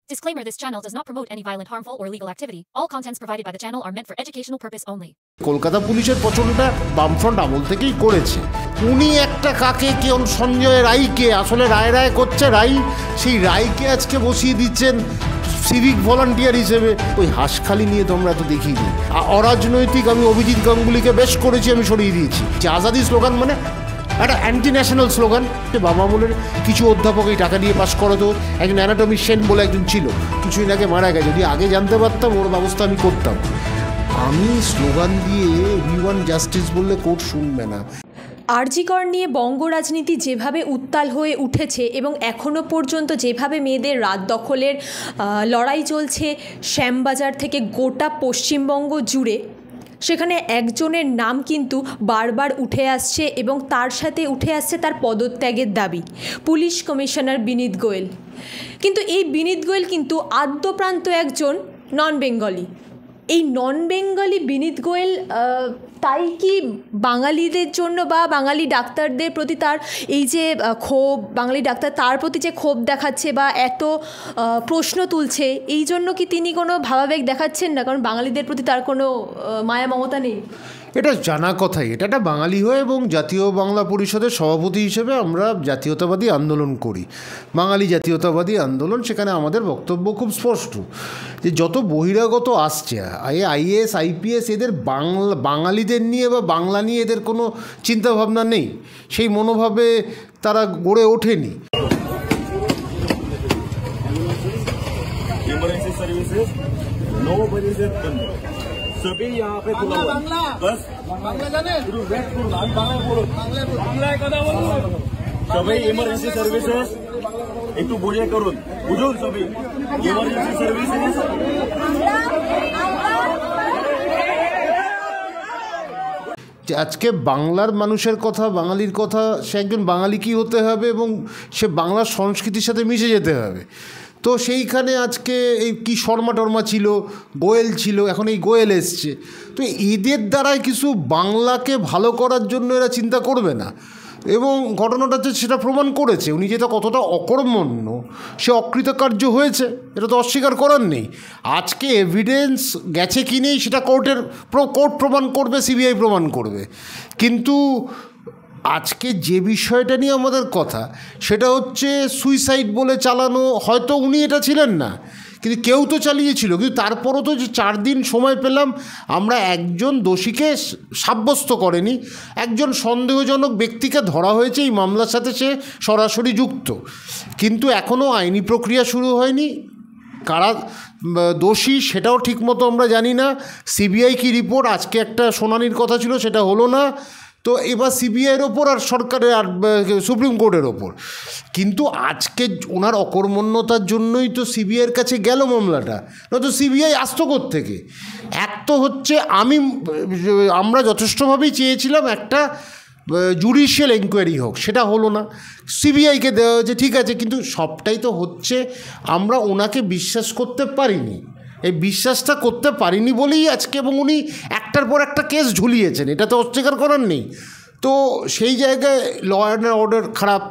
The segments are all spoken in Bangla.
Disclaimer: this channel does not promote any violent, harmful, or illegal activity. All contents provided by the channel are meant for educational purpose only. Kolkata পুলিশের পচনটা বামফ্রন্ট আমল থেকেই করেছে। উনি একটা কাকে কেউ সঞ্জয় রায়কে আসলে রায় রায় করছে, রায় সেই রায়কে আজকে বসিয়ে দিচ্ছেন সিভিক ভলান্টিয়ার হিসেবে। ওই হাঁসখালি নিয়ে তোমরা তো দেখিনি। অরাজনৈতিক আমি অভিজিৎ গাঙ্গুলিকে বেশ করেছি, আমি সরিয়ে দিয়েছি। আজাদি স্লোগান মানে একটা অ্যান্টি ন্যাশনাল স্লোগান। বাবা আমলের কিছু অধ্যাপক এই টাকা দিয়ে পাস করাতো। একজন অ্যানাটমি সেন বলে একজন ছিল, কিছুদিন আগে মারা গেছে। যদি আগে জানতে পারতাম ওর ব্যবস্থা আমি করতাম। আমি স্লোগান দিয়ে উই ওয়ান্ট জাস্টিস বললে কোর্ট শুনবে না। আরজি কর নিয়ে বঙ্গ রাজনীতি যেভাবে উত্তাল হয়ে উঠেছে এবং এখনও পর্যন্ত যেভাবে মেয়েদের রাত দখলের লড়াই চলছে শ্যামবাজার থেকে গোটা পশ্চিমবঙ্গ জুড়ে, সেখানে একজনের নাম কিন্তু বারবার উঠে আসছে এবং তার সাথে উঠে আসছে তার পদত্যাগের দাবি, পুলিশ কমিশনার বিনীত গোয়েল। কিন্তু এই বিনীত গোয়েল কিন্তু আদ্যপ্রান্ত একজন নন বেঙ্গলি। এই নন বেঙ্গলি বিনীত গোয়েল তাই কি বাঙালিদের জন্য বা বাঙালি ডাক্তারদের প্রতি তার এই যে ক্ষোভ, বাঙালি ডাক্তার তার প্রতি যে ক্ষোভ দেখাচ্ছে বা এত প্রশ্ন তুলছে, এই জন্য কি তিনি কোনো ভাবাবেগ দেখাচ্ছেন না? কারণ বাঙালিদের প্রতি তার কোনো মায়া মমতা নেই। এটা জানা কথাই। এটা একটা বাঙালি হয়ে এবং জাতীয় বাংলা পরিষদের সভাপতি হিসেবে আমরা জাতীয়তাবাদী আন্দোলন করি, বাঙালি জাতীয়তাবাদী আন্দোলন। সেখানে আমাদের বক্তব্য খুব স্পষ্ট যে যত বহিরাগত আসছে, আইএএস আইপিএস, এদের বাঙালিদের নিয়ে বা বাংলা নিয়ে এদের কোনো চিন্তাভাবনা নেই, সেই মনোভাবে তারা গড়ে ওঠেনি। सभी यहाँ पे खुला हुआ बस बांग्ला जाने वेट करो आज बांग्ला কথা বলুন সবাই ইমার্জেন্সি সার্ভিসেস একটু বুঝে করুন, বুঝুন সবাই ইমার্জেন্সি সার্ভিসেস আজকে বাংলার মানুষের কথা, বাঙালির কথা, সে একজন বাঙালি কি হতে হবে এবং সে বাংলার সংস্কৃতির সাথে মিশে যেতে হবে। তো সেইখানে আজকে এই কি শর্মা টর্মা ছিল, গোয়েল ছিল, এখন এই গোয়েল এসছে। তো এদের দ্বারাই কিছু বাংলাকে ভালো করার জন্য এরা চিন্তা করবে না। এবং ঘটনাটা যে সেটা প্রমাণ করেছে, উনি যেটা কতটা অকর্মণ্য, সে অকৃতকার্য হয়েছে, এটা তো অস্বীকার করার নেই। আজকে এভিডেন্স গেছে কি নেই সেটা কোর্ট প্রমাণ করবে, সিবিআই প্রমাণ করবে। কিন্তু আজকে যে বিষয়টা নিয়ে আমাদের কথা, সেটা হচ্ছে সুইসাইড বলে চালানো। হয়তো উনি এটা ছিলেন না, কিন্তু কেউ তো চালিয়েছিল। কিন্তু তারপরও তো যে 4 দিন সময় পেলাম, আমরা একজন দোষীকে সাব্যস্ত করেনি, একজন সন্দেহজনক ব্যক্তিকে ধরা হয়েছে, এই মামলার সাথে সে সরাসরি যুক্ত। কিন্তু এখনও আইনি প্রক্রিয়া শুরু হয়নি, কারা দোষী সেটাও ঠিকমতো আমরা জানি না। সিবিআই কি রিপোর্ট, আজকে একটা শুনানির কথা ছিল, সেটা হলো না। তো এবার সিবিআইয়ের ওপর আর সরকারের আর সুপ্রিম কোর্টের ওপর। কিন্তু আজকে ওনার অকর্মণ্যতার জন্যই তো সিবিআইয়ের কাছে গেল মামলাটা, নয়তো সিবিআই আসতো কোত্থেকে? এক তো হচ্ছে আমরা যথেষ্টভাবেই চেয়েছিলাম একটা জুডিশিয়াল এনকোয়ারি হোক, সেটা হলো না, সিবিআইকে দেওয়া হয়েছে, ঠিক আছে। কিন্তু সবটাই তো হচ্ছে আমরা ওনাকে বিশ্বাস করতে পারিনি। এই বিশ্বাসটা করতে পারিনি বলেই আজকে, এবং উনি একটার পর একটা কেস ঝুলিয়েছেন, এটা তো অস্বীকার করার নেই। তো সেই জায়গায় ল অ্যান্ড অর্ডার খারাপ,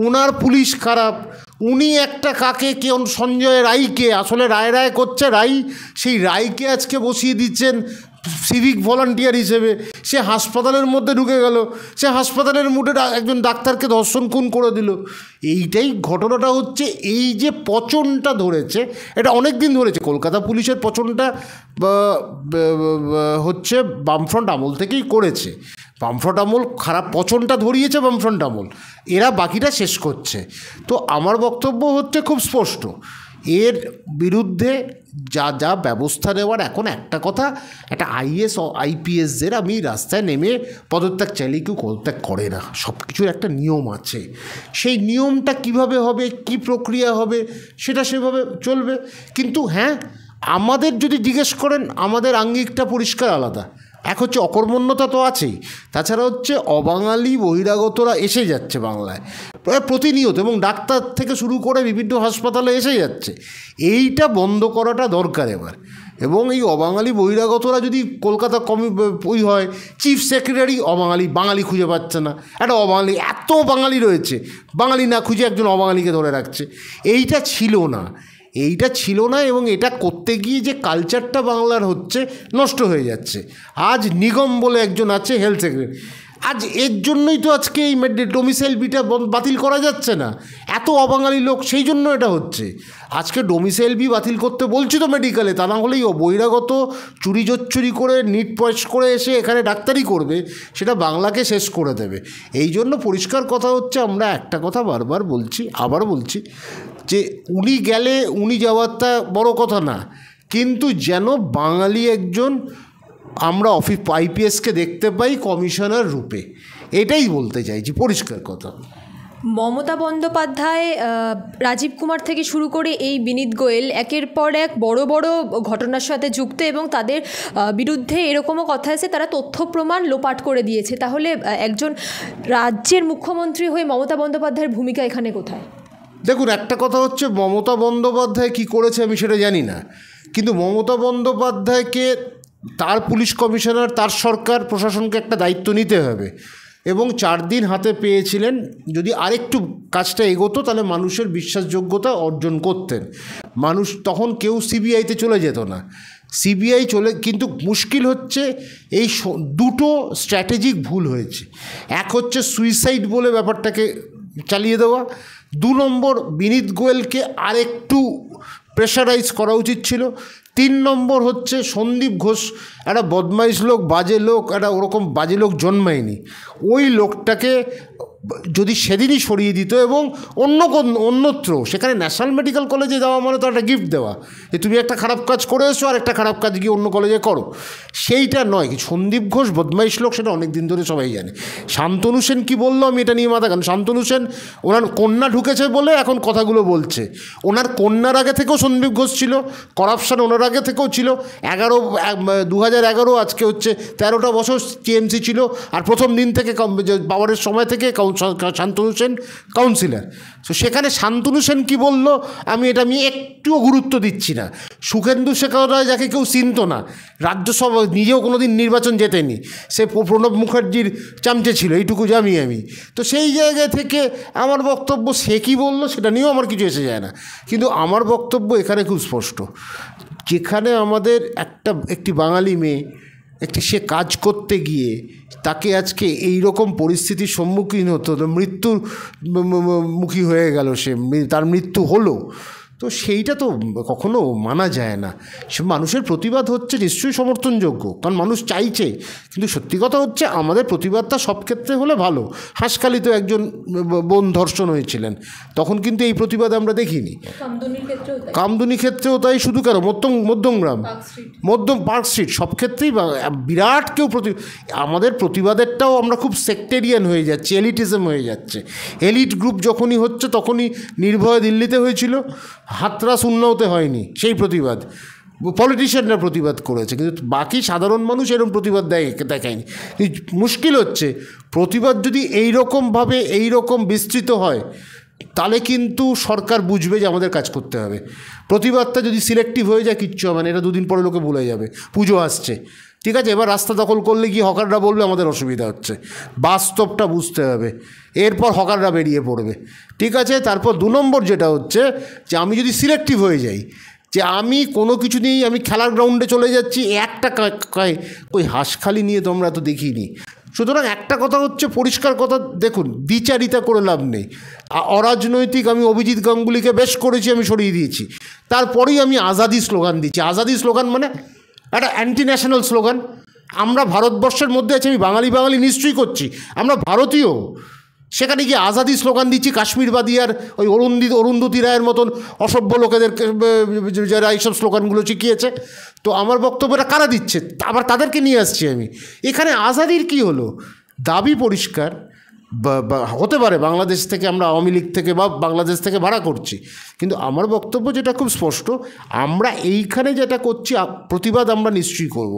ওনার পুলিশ খারাপ। উনি একটা কাকে কেউ সঞ্জয় রায়কে আসলে রায় রায় করছে, রায় সেই রায়কে আজকে বসিয়ে দিচ্ছেন সিভিক ভলান্টিয়ার হিসেবে। সে হাসপাতালের মধ্যে ঢুকে গেল, সে হাসপাতালের মুঠে একজন ডাক্তারকে ধর্ষণ খুন করে দিল। এইটাই ঘটনাটা হচ্ছে। এই যে পচনটা ধরেছে, এটা অনেক দিন ধরেছে। কলকাতা পুলিশের পচনটা হচ্ছে বামফ্রন্ট আমল থেকেই করেছে। বামফ্রন্ট আমল খারাপ, পচনটা ধরিয়েছে বামফ্রন্ট আমল, এরা বাকিটা শেষ করছে। তো আমার বক্তব্য হচ্ছে খুব স্পষ্ট, এর বিরুদ্ধে যা যা ব্যবস্থা নেওয়ার। এখন একটা কথা, একটা আইএস ও আইপিএসদের আমি রাস্তায় নেমে পদত্যাগ চাইলে কেউ পদত্যাগ করে না, সব কিছুর একটা নিয়ম আছে। সেই নিয়মটা কিভাবে হবে, কি প্রক্রিয়া হবে, সেটা সেভাবে চলবে। কিন্তু হ্যাঁ, আমাদের যদি জিজ্ঞেস করেন, আমাদের আঙ্গিকটা পরিষ্কার আলাদা। এক হচ্ছে অকর্মণ্যতা তো আছেই, তাছাড়া হচ্ছে অবাঙালি বহিরাগতরা এসে যাচ্ছে বাংলায় প্রায় প্রতিনিয়ত, এবং ডাক্তার থেকে শুরু করে বিভিন্ন হাসপাতালে এসে যাচ্ছে। এইটা বন্ধ করাটা দরকার এবার। এবং এই অবাঙালি বহিরাগতরা যদি কলকাতা ওই হয়, চিফ সেক্রেটারি অবাঙালি, বাঙালি খুঁজে পাচ্ছে না, একটা অবাঙালি, এত বাঙালি রয়েছে, বাঙালি না খুঁজে একজন অবাঙালিকে ধরে রাখছে। এইটা ছিল না। এইটা ছিল না, এবং এটা করতে গিয়ে যে কালচারটা বাংলার হচ্ছে নষ্ট হয়ে যাচ্ছে। আজ নিগম বলে একজন আছে হেলথ সেক্রেটারি, আজ এর জন্যই তো আজকে এই ডোমিসাইল বিটা বাতিল করা যাচ্ছে না, এত অবাঙালি লোক, সেই জন্য এটা হচ্ছে। আজকে ডোমিসাইল বি বাতিল করতে বলছি তো মেডিকেলে, তা না হলেই বহিরাগত চুরি জোচ্চুরি করে নিট পয়স করে এসে এখানে ডাক্তারি করবে, সেটা বাংলাকে শেষ করে দেবে। এই জন্য পরিষ্কার কথা হচ্ছে, আমরা একটা কথা বারবার বলছি, আবার বলছি, যে উনি গেলে উনি যাওয়ারটা বড় কথা না, কিন্তু যেন বাঙালি একজন আমরা আইপিএসকে দেখতে পাই কমিশনার রূপে, এটাই বলতে চাইছি, পরিষ্কার কথা। মমতা বন্দ্যোপাধ্যায়, রাজীব কুমার থেকে শুরু করে এই বিনীত গোয়েল একের পর এক বড় বড় ঘটনার সাথে যুক্ত, এবং তাদের বিরুদ্ধে এরকমও কথা আছে তারা তথ্য প্রমাণ লোপাট করে দিয়েছে। তাহলে একজন রাজ্যের মুখ্যমন্ত্রী হয়ে মমতা বন্দ্যোপাধ্যায়ের ভূমিকা এখানে কোথায়? দেখুন, একটা কথা হচ্ছে মমতা বন্দ্যোপাধ্যায় কী করেছে আমি সেটা জানি না, কিন্তু মমতা বন্দ্যোপাধ্যায়কে তার পুলিশ কমিশনার, তার সরকার প্রশাসনকে একটা দায়িত্ব নিতে হবে, এবং 4 দিন হাতে পেয়েছিলেন। যদি আরেকটু কাজটা এগোতো তাহলে মানুষের বিশ্বাসযোগ্যতা অর্জন করতেন মানুষ, তখন কেউ সিবিআইতে চলে যেত না। সিবিআই চলে, কিন্তু মুশকিল হচ্ছে এই দুটো স্ট্র্যাটেজিক ভুল হয়েছে। এক হচ্ছে সুইসাইড বলে ব্যাপারটাকে চালিয়ে দেওয়া, 2 নম্বর বিনীত গোয়েলকে আরেকটু প্রেশারাইজ করা উচিত ছিল, 3 নম্বর হচ্ছে সন্দীপ ঘোষ একটা বদমাইশ লোক, বাজে লোক, একটা ওরকম বাজে লোক জন্মায়নি, ওই লোকটাকে যদি সেদিনই সরিয়ে দিত এবং অন্যত্র, সেখানে ন্যাশনাল মেডিকেল কলেজে দেওয়া মানে তো একটা গিফট দেওয়া, যে তুমি একটা খারাপ কাজ করে এসো আর একটা খারাপ কাজ গিয়ে অন্য কলেজে করো, সেইটা নয়। সন্দীপ ঘোষ বদমাইশ লোক, সেটা অনেক দিন ধরে সবাই জানে। শান্তনু সেন কী বললো আমি এটা নিয়ে মাথা কেন, শান্তনু সেন ওনার কন্যা ঢুকেছে বলে এখন কথাগুলো বলছে, ওনার কন্যার আগে থেকেও সন্দীপ ঘোষ ছিল, করাপশান ওনার আগে থেকেও ছিল। 2011 আজকে হচ্ছে 13টা বছর টিএমসি ছিল, আর প্রথম দিন থেকে পাওয়ারের সময় থেকে শান্তনু সেন কাউন্সিলর। তো সেখানে শান্তনু সেন কী বললো আমি একটুও গুরুত্ব দিচ্ছি না। সুখেন্দু শেখর রায়, যাকে কেউ চিনত না, রাজ্যসভা নিজেও কোনো দিন নির্বাচন জেতেনি, সে প্রণব মুখার্জির চামচে ছিল, এইটুকু জানি আমি। তো সেই জায়গা থেকে আমার বক্তব্য, সে কী বললো সেটা নিয়েও আমার কিছু এসে যায় না, কিন্তু আমার বক্তব্য এখানে খুব স্পষ্ট। যেখানে আমাদের একটি বাঙালি মেয়ে সে কাজ করতে গিয়ে তাকে আজকে এই রকম পরিস্থিতির সম্মুখীন হতো, মৃত্যুর মুখী হয়ে গেল, তার মৃত্যু হলো, তো সেইটা তো কখনো মানা যায় না। সে মানুষের প্রতিবাদ হচ্ছে নিশ্চয়ই সমর্থনযোগ্য, কারণ মানুষ চাইছে, কিন্তু সত্যি কথা হচ্ছে আমাদের প্রতিবাদটা সব ক্ষেত্রে হলে ভালো। হাঁসখালিতে একজন বোন ধর্ষণ হয়েছিলেন, তখন কিন্তু এই প্রতিবাদ আমরা দেখিনি। কামদুনি ক্ষেত্রেও তাই, শুধু কেন মধ্যমগ্রাম, পার্ক স্ট্রিট, সব ক্ষেত্রেই বিরাট কেউ আমাদের প্রতিবাদেরটাও আমরা খুব সেক্টেরিয়ান হয়ে যাচ্ছি, এলিটিজম হয়ে যাচ্ছে। এলিট গ্রুপ যখনই হচ্ছে তখনই নির্ভয় দিল্লিতে হয়েছিল, হাতরাস উন্নয়তে হয়নি, সেই প্রতিবাদ পলিটিশিয়ানরা প্রতিবাদ করেছে, কিন্তু বাকি সাধারণ মানুষ এরকম প্রতিবাদ দেখায়নি। মুশকিল হচ্ছে প্রতিবাদ যদি এইরকমভাবে এইরকম বিস্তৃত হয়, তাহলে কিন্তু সরকার বুঝবে যে আমাদের কাজ করতে হবে। প্রতিবাদটা যদি সিলেক্টিভ হয়ে যায় কিচ্ছু হবে না, এটা 2 দিন পরে লোকে ভুলে যাবে, পুজো আসছে, ঠিক আছে, এবার রাস্তা দখল করলে গিয়ে হকাররা বলবে আমাদের অসুবিধা হচ্ছে, বাস্তবটা বুঝতে হবে, এরপর হকাররা বেরিয়ে পড়বে, ঠিক আছে। তারপর 2 নম্বর যেটা হচ্ছে যে আমি যদি সিলেক্টিভ হয়ে যাই, যে আমি কোনো কিছু নিয়েই আমি খেলার গ্রাউন্ডে চলে যাচ্ছি, ওই হাঁসখালি নিয়ে তো আমরা তো দেখিনি। সুতরাং একটা কথা হচ্ছে পরিষ্কার কথা, দেখুন, দ্বিচারিতা করে লাভ নেই। অরাজনৈতিক আমি অভিজিৎ গাঙ্গুলিকে বেশ করেছি, আমি সরিয়ে দিয়েছি, তারপরেই আমি আজাদি স্লোগান দিচ্ছি। আজাদি স্লোগান মানে একটা অ্যান্টি ন্যাশনাল স্লোগান। আমরা ভারতবর্ষের মধ্যে আছি, আমি বাঙালি নিশ্চয়ই করছি, আমরা ভারতীয়, সেখানে গিয়ে আজাদি স্লোগান দিচ্ছি, কাশ্মীরবাদী আর ওই অরুন্ধতী রায়ের মতন অসভ্য লোকেদেরকে, যারা এইসব স্লোগানগুলো শিখিয়েছে। তো আমার বক্তব্যটা কারা দিচ্ছে, আবার তাদেরকে নিয়ে আসছি আমি এখানে। আজাদির কি হলো? দাবি পরিষ্কার, হতে পারে বাংলাদেশ থেকে আমরা আওয়ামী লীগ থেকে বা বাংলাদেশ থেকে ভাড়া করছি, কিন্তু আমার বক্তব্য যেটা খুব স্পষ্ট, আমরা এইখানে যেটা করছি প্রতিবাদ আমরা নিশ্চয়ই করব।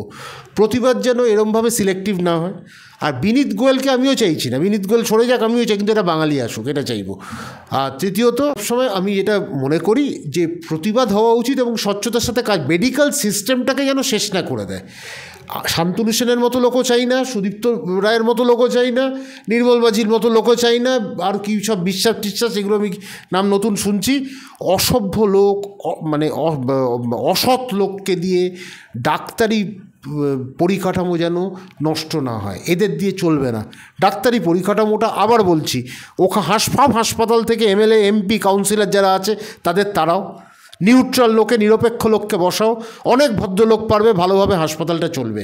প্রতিবাদ যেন এরমভাবে সিলেক্টিভ না হয়। আর বিনীত গোয়েলকে আমিও চাইছি না, বিনীত গোয়েল সরে যাক, আমিও চাই, কিন্তু এটা বাঙালি আসুক, এটা চাইবো। আর তৃতীয়ত সময় আমি এটা মনে করি যে প্রতিবাদ হওয়া উচিত এবং স্বচ্ছতার সাথে কাজ, মেডিকেল সিস্টেমটাকে যেন শেষ না করে দেয়। শান্তনু সেনের মতো লোকও চাই না, সুদীপ্ত রায়ের মতো লোকও চাই না, নির্মল বাজির মতো লোকও চাই না, আর কি সব বিশ্বাস টিশ্বাস এগুলো আমি নাম নতুন শুনছি। অসভ্য লোক, মানে অসৎ লোককে দিয়ে ডাক্তারি পরিকাঠামো যেন নষ্ট না হয়, এদের দিয়ে চলবে না। ডাক্তারি পরিকাঠামোটা আবার বলছি, হাসপাতাল থেকে এমএলএ এমপি কাউন্সিলর যারা আছে তাদের তারাও, নিউট্রাল লোকে, নিরপেক্ষ লোককে বসাও, অনেক ভদ্রলোক পারবে, ভালোভাবে হাসপাতালটা চলবে।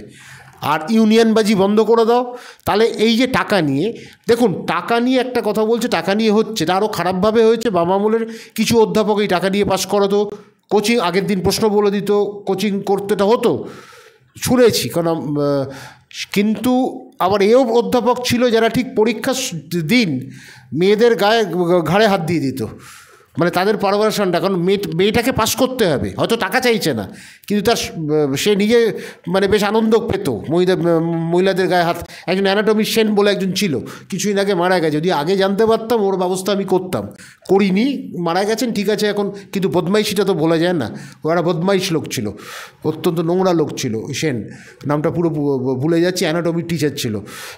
আর ইউনিয়নবাজি বন্ধ করে দাও। তাহলে এই যে টাকা নিয়ে, দেখুন টাকা নিয়ে একটা কথা বলছে, টাকা নিয়ে হচ্ছে, এটা আরও খারাপভাবে হয়েছে। বাবা আমলের কিছু অধ্যাপক এই টাকা নিয়ে পাস করাতো, কোচিং আগের দিন প্রশ্ন বলে দিত, কোচিং করতেটা হতো, শুনেছি। কারণ কিন্তু আবার এও অধ্যাপক ছিল যারা ঠিক পরীক্ষার দিন মেয়েদের ঘাড়ে হাত দিয়ে দিত, মানে তাদের পারভারেশনটা, কারণ মেয়েটাকে পাস করতে হবে, হয়তো টাকা চাইছে না, কিন্তু সে নিজে মানে বেশ আনন্দ পেত মহিলাদের গায়ে হাত। একজন অ্যানাটমি সেন বলে একজন ছিল, কিছুদিন আগে মারা গেছে, যদি আগে জানতে পারতাম ওর ব্যবস্থা আমি করতাম, করিনি, মারা গেছেন ঠিক আছে এখন, কিন্তু বদমাইশিটা তো বলা যায় না, ও একটা বদমাইশ লোক ছিল, অত্যন্ত নোংরা লোক ছিল সেন, নামটা পুরো ভুলে যাচ্ছি, অ্যানাটমির টিচার ছিল।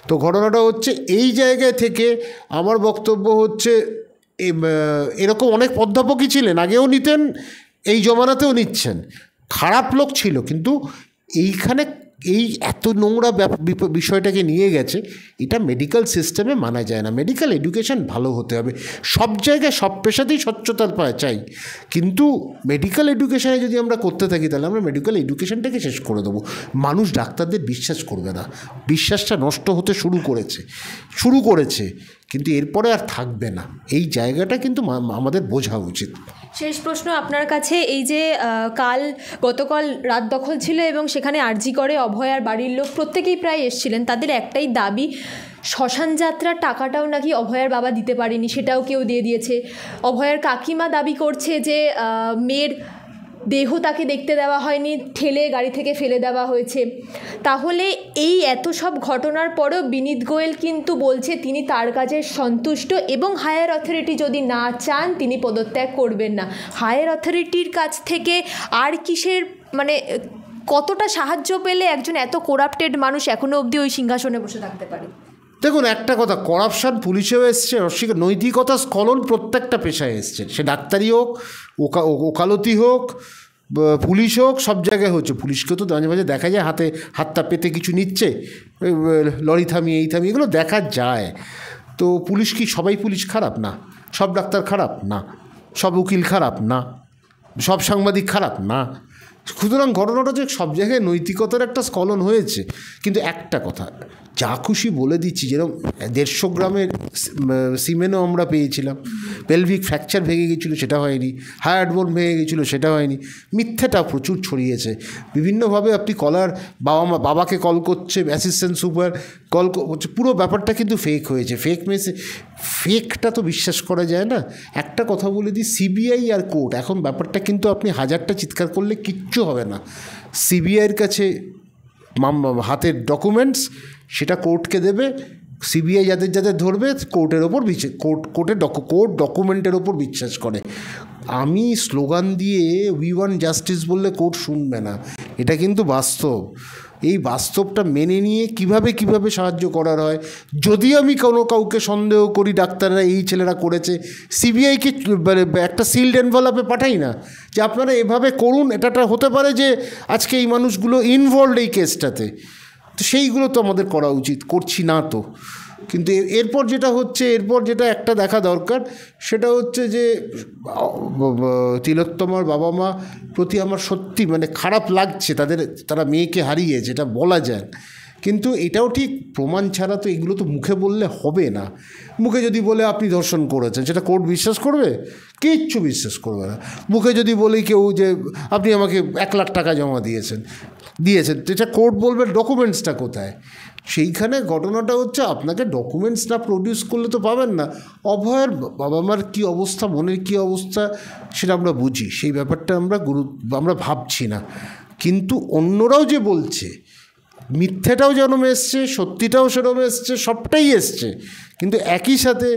তো ঘটনাটা হচ্ছে এই জায়গায় থেকে আমার বক্তব্য হচ্ছে এরকম অনেক অধ্যাপকই ছিলেন, আগেও নিতেন, এই জমানাতেও নিচ্ছেন, খারাপ লোক ছিল, কিন্তু এইখানে এই এত নোংরা বিষয়টাকে নিয়ে গেছে, এটা মেডিকেল সিস্টেমে মানা যায় না। মেডিকেল এডুকেশন ভালো হতে হবে, সব জায়গায় সব পেশাতেই স্বচ্ছতা চাই, কিন্তু মেডিকেল এডুকেশানে যদি আমরা করতে থাকি তাহলে আমরা মেডিকেল এডুকেশনটাকে শেষ করে দেবো। মানুষ ডাক্তারদের বিশ্বাস করবে না, বিশ্বাসটা নষ্ট হতে শুরু করেছে, কিন্তু এরপরে আর থাকবে না। এই জায়গাটা কিন্তু আমাদের বোঝা উচিত। শেষ প্রশ্ন আপনার কাছে, এই যে গতকাল রাত দখল ছিল এবং সেখানে আরজি করে অভয়ার বাড়ির লোক প্রত্যেকেই প্রায় এসেছিলেন, তাদের একটাই দাবি, শ্মশান যাত্রার টাকাটাও নাকি অভয়ার বাবা দিতে পারেনি, সেটাও কেউ দিয়ে দিয়েছে। অভয়ার কাকিমা দাবি করছে যে মেয়ের দেহ তাকে দেখতে দেওয়া হয়নি, ঠেলে গাড়ি থেকে ফেলে দেওয়া হয়েছে। তাহলে এই এত সব ঘটনার পরেও বিনীত গোয়েল কিন্তু বলছে তিনি তার কাজে সন্তুষ্ট এবং হায়ার অথরিটি যদি না চান তিনি পদত্যাগ করবেন না। হায়ার অথরিটির কাছ থেকে আর কিসের, মানে কতটা সাহায্য পেলে একজন এত করাপ্টেড মানুষ এখনও অবধি ওই সিংহাসনে বসে থাকতে পারে? দেখুন একটা কথা, করাপশান পুলিশেও এসছে, নৈতিকতা স্খলন প্রত্যেকটা পেশায় এসছে, সে ডাক্তারি হোক, ওকালতি হোক, পুলিশ হোক, সব জায়গায় হচ্ছে। পুলিশকেও তো মাঝে মাঝে দেখা যায় হাতটা পেতে কিছু নিচ্ছে, লরি থামিয়ে এই থামিয়ে, এগুলো দেখা যায়। তো পুলিশ কি সবাই পুলিশ খারাপ? না। সব ডাক্তার খারাপ? না। সব উকিল খারাপ? না। সব সাংবাদিক খারাপ? না। সুতরাং ঘটনাটা যে সব জায়গায় নৈতিকতার একটা স্খলন হয়েছে। কিন্তু একটা কথা যা খুশি বলে দিচ্ছি, যেরকম 150 গ্রামের সিমেন্টও আমরা পেয়েছিলাম, পেলভিক ফ্র্যাকচার ভেঙে গেছিলো সেটা হয়নি, হায়ার্ড বোন ভেঙে গেছিলো সেটা হয়নি, মিথ্যেটা প্রচুর ছড়িয়েছে বিভিন্নভাবে। আপনি বাবাকে কল করছে, অ্যাসিস্ট্যান্ট সুপার কল করছে, পুরো ব্যাপারটা কিন্তু ফেক হয়েছে। ফেকটা তো বিশ্বাস করা যায় না। একটা কথা বলে দিই, সিবিআই আর কোর্ট, এখন ব্যাপারটা কিন্তু আপনি হাজারটা চিৎকার করলে কিচ্ছু হবে না। সিবিআইয়ের কাছে হাতের ডকুমেন্টস, সেটা কোর্টকে দেবে, সিবিআই যাদের ধরবে কোর্টের ওপর কোর্ট ডকুমেন্টের ওপর বিশ্বাস করে। আমি স্লোগান দিয়ে উই ওয়ান্ট জাস্টিস বললে কোর্ট শুনবে না, এটা কিন্তু বাস্তব। এই বাস্তবটা মেনে নিয়ে কিভাবে সাহায্য করার হয়। যদি আমি কাউকে সন্দেহ করি ডাক্তাররা এই ছেলেরা করেছে, সিবিআইকে একটা সিল্ড এনভেলপে পাঠাই না যে আপনারা এভাবে করুন, এটা হতে পারে যে আজকে এই মানুষগুলো ইনভলভড এই কেসটাতে, তো সেইগুলো তো আমাদের করা উচিত, করছি না তো। কিন্তু এরপর যেটা একটা দেখা দরকার, সেটা হচ্ছে যে তিলোত্তমার বাবা মা প্রতি আমার সত্যি মানে খারাপ লাগছে, তারা মেয়েকে হারিয়েছে, এটা বলা যায়। কিন্তু এটাও ঠিক, প্রমাণ ছাড়া তো এগুলো তো মুখে বললে হবে না। মুখে যদি বলে আপনি ধর্ষণ করেছেন, সেটা কোর্ট বিশ্বাস করবে? কিচ্ছু বিশ্বাস করবে না। মুখে যদি বলি কেউ যে আপনি আমাকে 1 লাখ টাকা জমা দিয়েছেন, এটা কোর্ট বলবে ডকুমেন্টসটা কোথায়? সেইখানে ঘটনাটা হচ্ছে আপনাকে ডকুমেন্টস না প্রডিউস করলে তো পাবেন না। অভয়ের বাবা মার কী অবস্থা, মনের কী অবস্থা, সেটা আমরা বুঝি, সেই ব্যাপারটা আমরা ভাবছি না। কিন্তু অন্যরাও যে বলছে, মিথ্যেটাও যেরকম এসছে, সত্যিটাও সেরকম এসছে, সবটাই এসছে। কিন্তু একই সাথে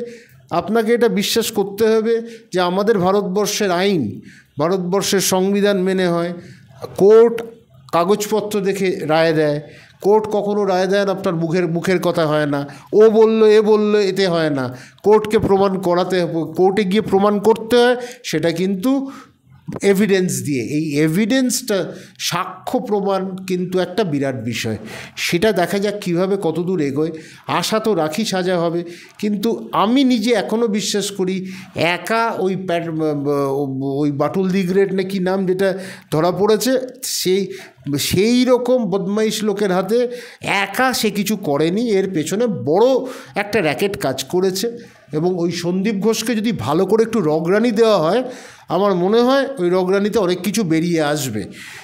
আপনাকে এটা বিশ্বাস করতে হবে যে আমাদের ভারতবর্ষের আইন, ভারতবর্ষের সংবিধান মেনে হয়। কোর্ট কাগজপত্র দেখে রায় দেয়। কোর্ট কখনো রায় দেয় না আপনার মুখের কথা হয় না, ও বললো এ বললো, এতে হয় না। কোর্টকে প্রমাণ করাতে, কোর্টে গিয়ে প্রমাণ করতে হয়, সেটা কিন্তু এভিডেন্স দিয়ে। এই এভিডেন্সটা, সাক্ষ্য প্রমাণ কিন্তু একটা বিরাট বিষয়। সেটা দেখা যাক কীভাবে কতদূর এগোয়। আশা তো রাখি সাজা হবে, কিন্তু আমি নিজে এখনও বিশ্বাস করি একা ওই বাটুল দি গ্রেট না কি নাম যেটা ধরা পড়েছে, সেই রকম বদমাইশ লোকের হাতে একা সে কিছু করেনি। এর পেছনে বড় একটা র্যাকেট কাজ করেছে। এবং ওই সন্দীপ ঘোষকে যদি ভালো করে একটু রগরানি দেওয়া হয়, আমার মনে হয় ওই রগরানিতে অনেক কিছু বেরিয়ে আসবে।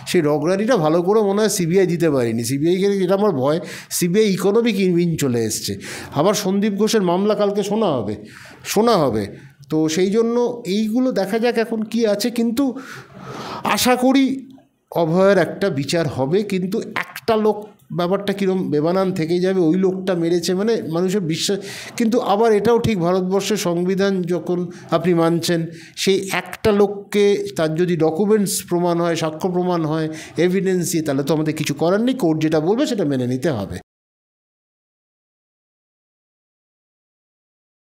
সেই রগরানিটা ভালো করে মনে হয় সিবিআই দিতে পারেনি। সিবিআইকে, এটা আমার ভয়, সিবিআই ইকোনমিক ইনভিন চলে এসছে। আবার সন্দীপ ঘোষের মামলা কালকে শোনা হবে। তো সেই জন্য এইগুলো দেখা যাক এখন কি আছে। কিন্তু আশা করি অভয়ের একটা বিচার হবে। কিন্তু একটা লোক, ব্যাপারটা কীরকম বেবানান থেকেই যাবে, ওই লোকটা মেরেছে মানে মানুষের বিশ্বাস। কিন্তু আবার এটাও ঠিক, ভারতবর্ষের সংবিধান যখন আপনি মানছেন, সেই একটা লোককে তার যদি ডকুমেন্টস প্রমাণ হয়, সাক্ষ্য প্রমাণ হয়, এভিডেন্স দিয়ে, তাহলে তো আমাদের কিছু করার নেই। কোর্ট যেটা বলবে সেটা মেনে নিতে হবে।